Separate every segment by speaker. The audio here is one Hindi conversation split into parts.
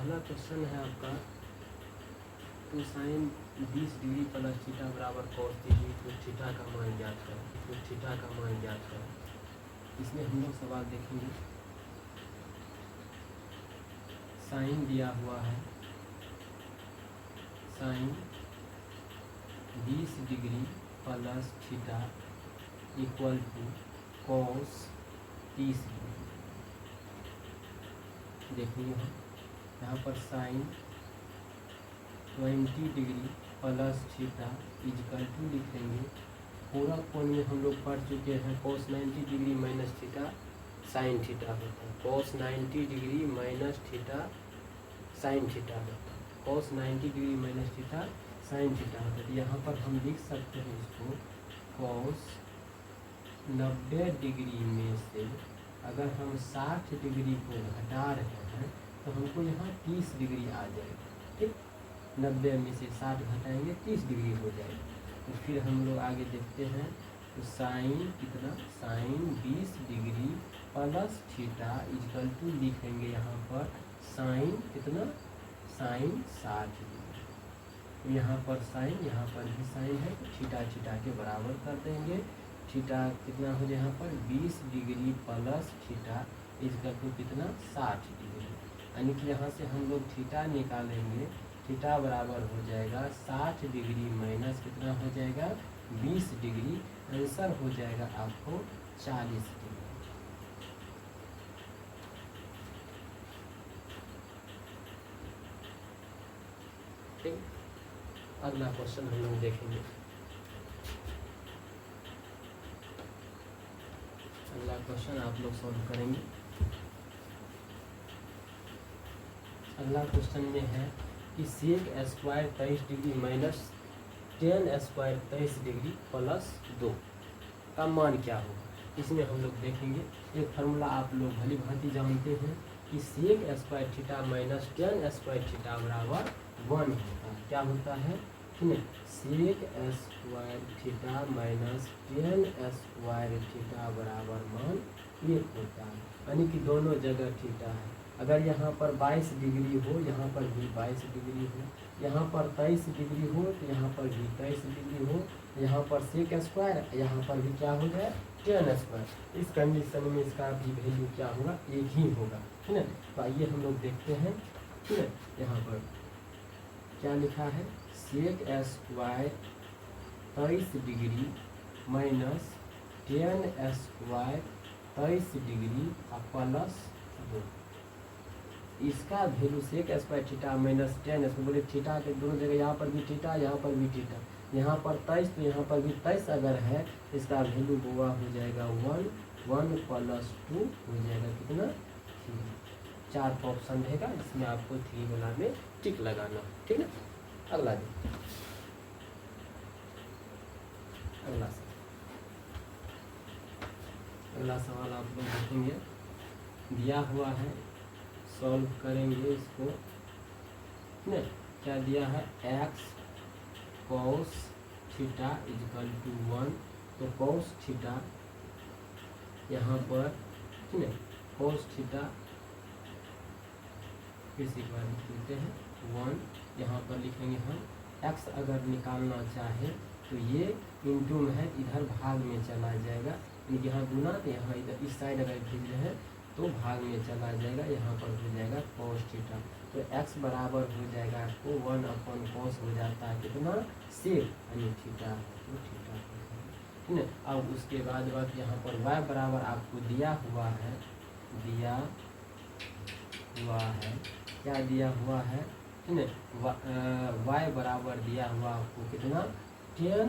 Speaker 1: पहला क्वेश्चन है आपका, तो साइन 20 डिग्री प्लस थीटा बराबर कॉस डिग्री, तो थीटा का मान ज्ञात है, तो थीटा का मान ज्ञात है। इसमें हम लोग सवाल देखेंगे। साइन दिया हुआ है, sine 20 degree plus theta equal to cos 30 degree. देखिए यहाँ पर sine 20 degree plus theta equal to लिखेंगे। पूरा कोण में हम लोग पढ़ चुके हैं, cos 90 degree minus theta sine theta होता है। Cos 90 degree minus theta sine theta होता है। Cos 90 degree minus theta sine theta होता है। तो यहाँ पर हम लिख सकते हैं इसको, कॉस 90 डिग्री में से अगर हम 60 डिग्री को घटा रहे हैं तो हमको यहाँ 30 डिग्री आ जाएगा। ठीक, 90 में से 60 घटाएंगे 30 डिग्री हो जाएगी। तो फिर हम लोग आगे देखते हैं, तो साइन कितना, sine 20 degree plus theta equal to लिखेंगे यहाँ पर साइन कितना, साइन 60 डिग्री। तो यहाँ पर साइन, यहाँ पर भी साइन है, तो थीटा थीटा के बराबर कर देंगे। थीटा कितना हो जाए यहाँ पर 20 degree plus theta equal to कितना 60 डिग्री। यानी कि यहाँ से हम लोग थीटा निकालेंगे, थीटा बराबर हो जाएगा 60 डिग्री माइनस कितना हो जाएगा 20 डिग्री। आंसर हो जाएगा आपको 40 डिग्री। ठीक, अगला क्वेश्चन हम लोग देखेंगे। अगला क्वेश्चन आप लोग सॉल्व करेंगे। अगला क्वेश्चन में है कि sec square 23 degree minus tan square 23 degree plus 2 का मान क्या होगा। इसमें हम लोग देखेंगे, एक फार्मूला आप लोग भली भांति जानते हैं कि sec square theta minus tan square theta बराबर 1 होता है। क्या होता है, ठीक है, sec square theta minus tan square theta बराबर मान 1 होता है। यानी कि दोनों जगह थीटा है। अगर यहाँ पर 22 डिग्री हो, यहाँ पर भी 22 डिग्री हो, यहाँ पर 23 डिग्री हो, तो यहाँ पर भी 23 डिग्री हो, यहाँ पर सेक स्क्वायर, यहाँ पर भी क्या हो जाए टेन स्क्वायर। इस कंडीशन में इसका भी वैल्यू क्या होगा, एक ही होगा। ठीक है, तो आइए हम लोग देखते हैं। ठीक है, यहाँ पर क्या लिखा है, sec square 23 degree minus tan square 23 degree plus 2। इसका value sec square theta minus tan square, बोले थीटा के दोनों जगह, यहाँ पर भी थीटा, यहाँ पर भी थीटा, यहाँ पर 23 तो यहाँ पर भी 23 अगर है, इसका वैल्यू गोवा हो जाएगा 1 प्लस 2 हो जाएगा कितना 3। 4 का ऑप्शन रहेगा, इसमें आपको 3 वाला में टिक लगाना। ठीक है, अगला देखिए, अगला सवाल आप लोग देखेंगे। दिया हुआ है, सॉल्व करेंगे इसको। नहीं, क्या दिया है, x cos theta equal to 1, तो cos थीटा यहाँ पर, ठीक है, cos थीटा फिर से एक बार लिख देते हैं 1, यहाँ पर लिखेंगे हम। x अगर निकालना चाहे तो ये इंटू में है, इधर भाग में चला जाएगा, यहाँ गुना, तो यहाँ इधर इस साइड अगर भेज रहे हैं तो भाग में चला जाएगा, यहाँ पर हो जाएगा cos थीटा। तो x बराबर हो जाएगा आपको 1/cos हो जाता है कितना सेक, यानी थीटा, तो थीटा। ठीक है, अब उसके बाद यहाँ पर y बराबर आपको दिया हुआ है, क्या दिया हुआ है, ठीक है, y बराबर दिया हुआ आपको कितना टेन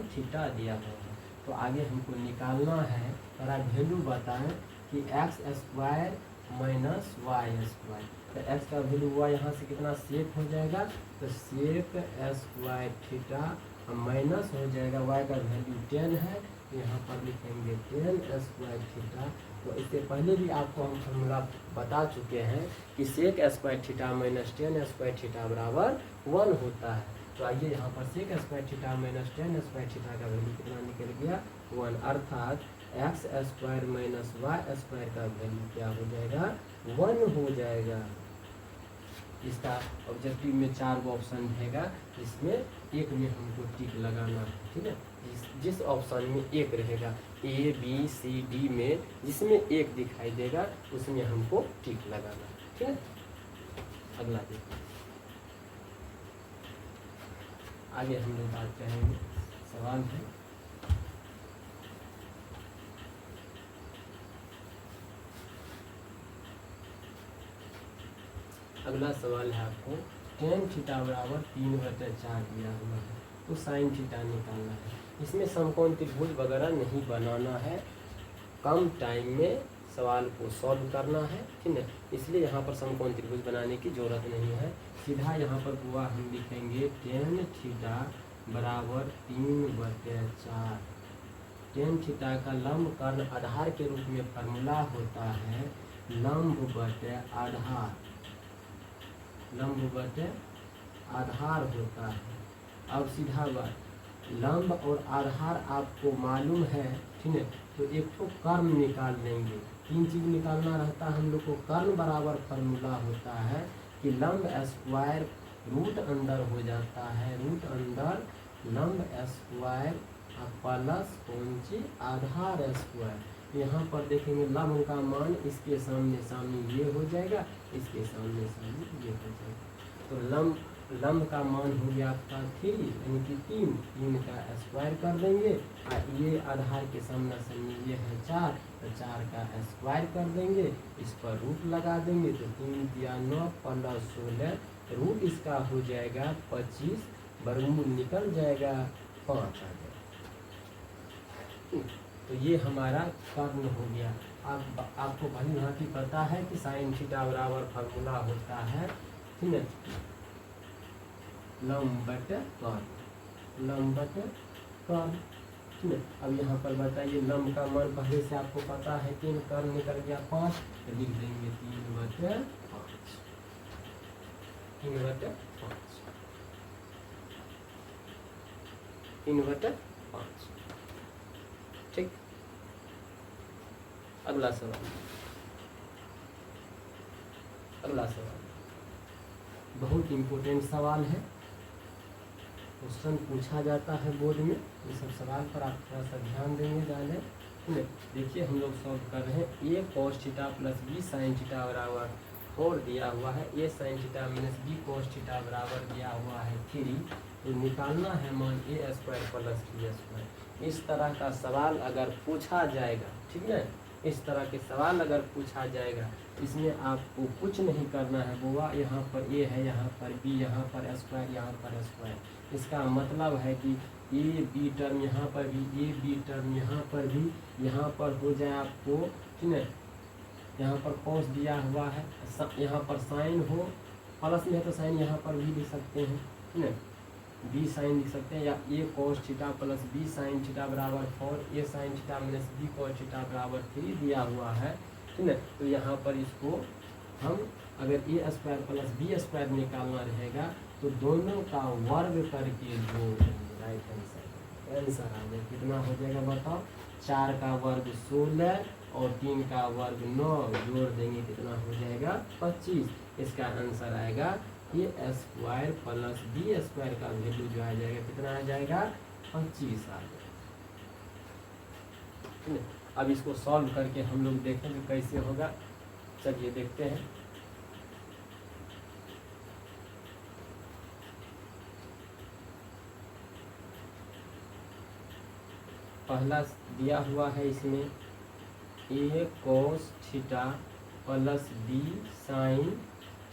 Speaker 1: थीटा दिया हुआ है। तो आगे हमको निकालना है, थोड़ा वैल्यू बताएं कि x square minus y square. तो एक्स का वैल्यू हुआ यहाँ से कितना सेक हो जाएगा, तो सेक स्क्वायर थीटा माइनस हो जाएगा, वाई का वैल्यू 10 है, तो यहाँ पर लिखेंगे 10 स्क्वायर थीटा। तो इससे पहले भी आपको हम फॉर्मूला बता चुके हैं कि sec square theta minus 10 square theta बराबर 1 होता है। तो आइए यहाँ पर sec square theta minus 10 square theta का वैल्यू कितना निकल गया 1, अर्थात x square minus y square का वैल्यू क्या हो जाएगा, 1 हो जाएगा। इसका ऑब्जेक्टिव में 4 ऑप्शन रहेगा, इसमें एक में हमको टिक लगाना है, ठीक है। जिस ऑप्शन में एक रहेगा ए बी सी डी में, जिसमें एक दिखाई देगा उसमें हमको टिक लगाना है, ठीक है। अगला देखिए, आगे हम लोग बात करेंगे। सवाल है अगला सवाल है आपको tan थीटा बराबर 3/4 दिया हुआ है, तो साइन थीटा निकालना है। इसमें समकोण त्रिभुज वगैरह नहीं बनाना है, कम टाइम में सवाल को सॉल्व करना है, ठीक है। इसलिए यहाँ पर समकोण त्रिभुज बनाने की जरूरत नहीं है। सीधा यहाँ पर हुआ हम लिखेंगे tan थीटा बराबर 3/4। tan थीटा का लंब कर्ण आधार के रूप में फार्मूला होता है लंब बटे आधार, लंब बटे आधार होता है। अब सीधा बात, लंब और आधार आपको मालूम है, ठीक है, तो एक तो कर्ण निकाल लेंगे। 3 चीज निकालना रहता है हम लोग को। कर्ण बराबर फार्मूला होता है कि लंब स्क्वायर रूट अंदर हो जाता है, रूट अंदर लंब स्क्वायर प्लस कौन सी आधार स्क्वायर। यहाँ पर देखेंगे लंब का मान इसके सामने सामने ये हो जाएगा, इसके सामने सामने ये हो जाएगा। तो लंब का मान हो गया आपका 3 यानी कि 3 का स्क्वायर कर देंगे, और ये आधार के सामने सामने ये है 4, तो 4 का स्क्वायर कर देंगे, इस पर रूट लगा देंगे, तो 3 दिया 9 प्लस 16, रूट इसका हो जाएगा 25, वर्गमूल निकल जाएगा 5 आ जाएगा। तो ये हमारा कर्ण हो गया। अब आपको भली भांति पता है कि साइन थीटा बराबर फार्मूला होता है, ठीक है, लंब बटे कर्ण, लंब बटे कर्ण, ठीक है। अब यहाँ पर बताइए लंब का मान पहले से आपको पता है 3, कर्ण निकल गया 5, तो लिख देंगे 3/5, 3/5, 3/5, ठीक। अगला सवाल, अगला सवाल बहुत इम्पोर्टेंट सवाल है, क्वेश्चन पूछा जाता है बोर्ड में। ये सब सवाल पर आप थोड़ा सा ध्यान देंगे ज़्यादा, ठीक है। देखिए हम लोग सॉल्व कर रहे हैं। A cos theta plus B sine theta बराबर 4 दिया हुआ है, A sine theta minus B cos theta बराबर दिया हुआ है 3, तो निकालना है मान A square plus B square. इस तरह का सवाल अगर पूछा जाएगा, ठीक है, इस तरह के सवाल अगर पूछा जाएगा, इसमें आपको कुछ नहीं करना है बुआ। यहाँ पर ए है, यहाँ पर बी, यहाँ पर स्क्वायर, यहाँ पर स्क्वायर। इसका मतलब है कि ए बी टर्म यहाँ पर भी, ए बी टर्म यहाँ पर भी, यहाँ पर हो जाए आपको, ठीक है, यहाँ पर कॉस दिया हुआ है, यहाँ पर साइन हो, प्लस में है तो साइन यहाँ पर भी लिख सकते हैं, ठीक है, बी साइन लिख सकते हैं, या A cos theta plus B sine theta बराबर 4, A sine theta minus B cos theta बराबर 3 दिया हुआ है, ठीक है। तो यहाँ पर इसको हम अगर ए स्क्वायर प्लस बी स्क्वायर निकालना रहेगा तो दोनों का वर्ग करके जोड़ देंगे, राइट हैंड साइड आंसर आ जाए। कितना हो जाएगा बताओ, 4 का वर्ग 16 और 3 का वर्ग 9, जोड़ देंगे कितना हो जाएगा 25। इसका आंसर आएगा ए स्क्वायर प्लस बी स्क्वायर का वैल्यू जो आ जाएगा कितना आ जाएगा 25 आ जाएगा, ठीक है। अब इसको सॉल्व करके हम लोग देखेंगे कैसे होगा। चलिए देखते हैं। पहला दिया हुआ है इसमें A cos theta plus B sine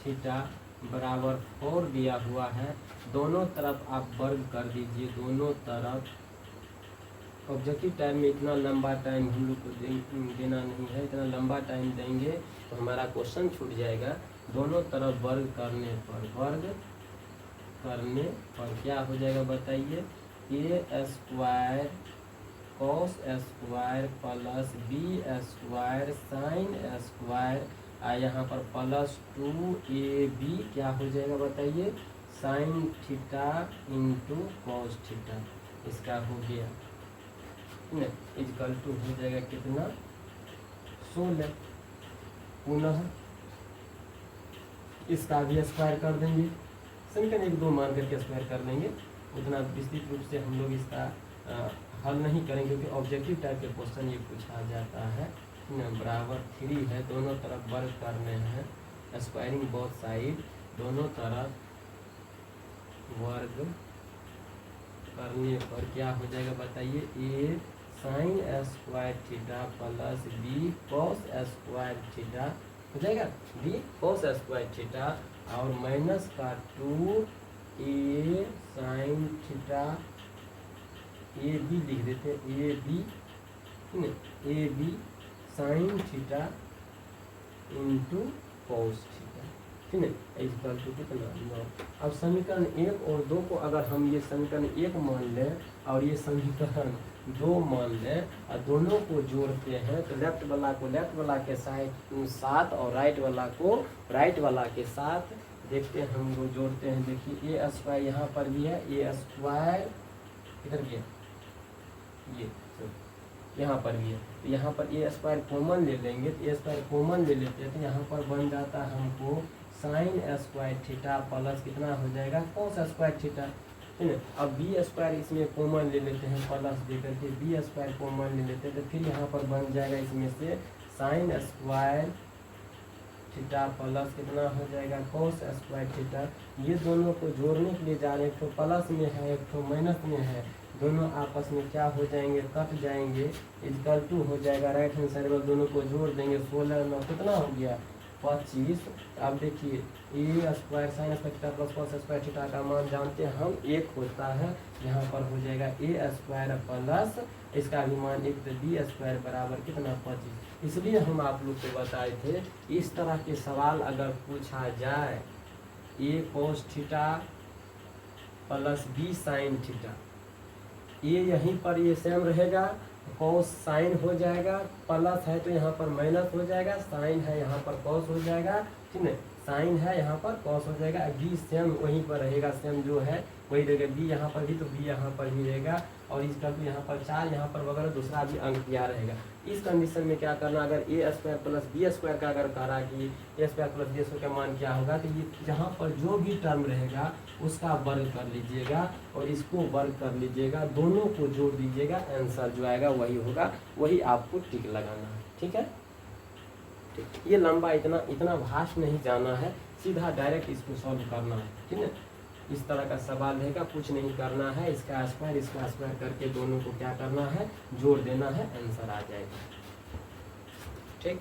Speaker 1: theta बराबर 4 दिया हुआ है। दोनों तरफ आप वर्ग कर दीजिए, दोनों तरफ। ऑब्जेक्टिव टाइम में इतना लंबा टाइम हम लोग को देना नहीं है, इतना लंबा टाइम देंगे तो हमारा क्वेश्चन छूट जाएगा। दोनों तरफ वर्ग करने पर, वर्ग करने पर क्या हो जाएगा बताइए, A square cos square plus B square sine square, यहाँ पर प्लस 2ab क्या हो जाएगा बताइए, sine theta into cos theta. इसका हो गया ठीक है, इजकल टू हो जाएगा कितना 16। पुनः इसका भी स्क्वायर कर देंगे, समीकरण 1 2 मान करके स्क्वायर कर लेंगे। उतना विस्तृत रूप से हम लोग इसका हल नहीं करेंगे क्योंकि ऑब्जेक्टिव टाइप के क्वेश्चन ये पूछा जाता है। बराबर 3 है, दोनों तरफ वर्ग करने हैं, स्क्वायरिंग बोथ साइड, दोनों तरफ वर्ग करने पर क्या हो जाएगा बताइए, A sine square theta plus B cos square theta हो जाएगा, बी कॉस स्क्वायर थीटा और माइनस का 2 A sine theta, A B लिख देते हैं, A B sine theta into cos theta, ठीक है, इक्वल टू कितना 9। अब समीकरण 1 और 2 को अगर हम ये समीकरण 1 मान लें और ये समीकरण 2 मान लें और दोनों को जोड़ते हैं तो लेफ्ट वाला को लेफ्ट वाला के साथ और राइट वाला को राइट वाला के साथ देखते हैं, हम लोग जोड़ते हैं। देखिए ए स्क्वायर यहाँ पर भी है, ए स्क्वायर इधर भी है, ये यहाँ पर भी है, तो यहाँ पर ए स्क्वायर कॉमन ले लेंगे, तो ए स्क्वायर कॉमन ले लेते हैं तो यहाँ पर बन जाता है हमको साइन स्क्वायर थीटा प्लस कितना हो जाएगा कॉस स्क्वायर थीटा, ठीक है। अब बी स्क्वायर इसमें कॉमन ले लेते हैं, प्लस दे करके बी स्क्वायर कॉमन ले लेते हैं तो फिर यहाँ पर बन जाएगा इसमें से साइन स्क्वायर थीटा प्लस कितना हो जाएगा कॉस स्क्वायर थीटा। ये दोनों को जोड़ने के लिए जा रहे हैं, एक तो प्लस में है एक तो माइनस में है, दोनों आपस में क्या हो जाएंगे कट जाएंगे, इक्वल टू हो जाएगा राइट हैंड साइड में दोनों को जोड़ देंगे, 16 9 कितना हो गया 25। अब देखिए A square sine square theta plus cos square theta का मान जानते हैं हम 1 होता है, यहाँ पर हो जाएगा ए स्क्वायर प्लस इसका भी मान 1 तो बी स्क्वायर बराबर कितना 25। इसलिए हम आप लोग को बताए थे इस तरह के सवाल अगर पूछा जाए A cos theta plus B sine theta, ये यहीं पर ये सेम रहेगा, कॉस साइन हो जाएगा, प्लस है तो यहाँ पर माइनस हो जाएगा, साइन है यहाँ पर कॉस हो जाएगा, ठीक है, साइन है यहाँ पर कॉस हो जाएगा, बी सेम वहीं पर रहेगा, सेम जो है वही रहेगा, बी यहाँ पर भी तो बी यहाँ पर भी रहेगा और इसका भी यहाँ पर 4 यहाँ पर वगैरह दूसरा भी अंक क्या रहेगा। इस कंडीशन में क्या करना, अगर ए स्क्वायर प्लस बी स्क्वायर का अगर कह रहा कि ए स्क्वायर प्लस बी स्क्वायर का मान क्या होगा, तो ये जहाँ पर जो भी टर्म रहेगा उसका वर्ग कर लीजिएगा और इसको वर्ग कर लीजिएगा, दोनों को जोड़ दीजिएगा, आंसर जो आएगा वही होगा, वही आपको टिक लगाना है, ठीक है। ठीक, ये लंबा इतना भाष नहीं जाना है, सीधा डायरेक्ट इसको सॉल्व करना है, ठीक है। इस तरह का सवाल रहेगा, कुछ नहीं करना है, इसका स्क्वायर करके दोनों को क्या करना है जोड़ देना है, आंसर आ जाएगा, ठीक।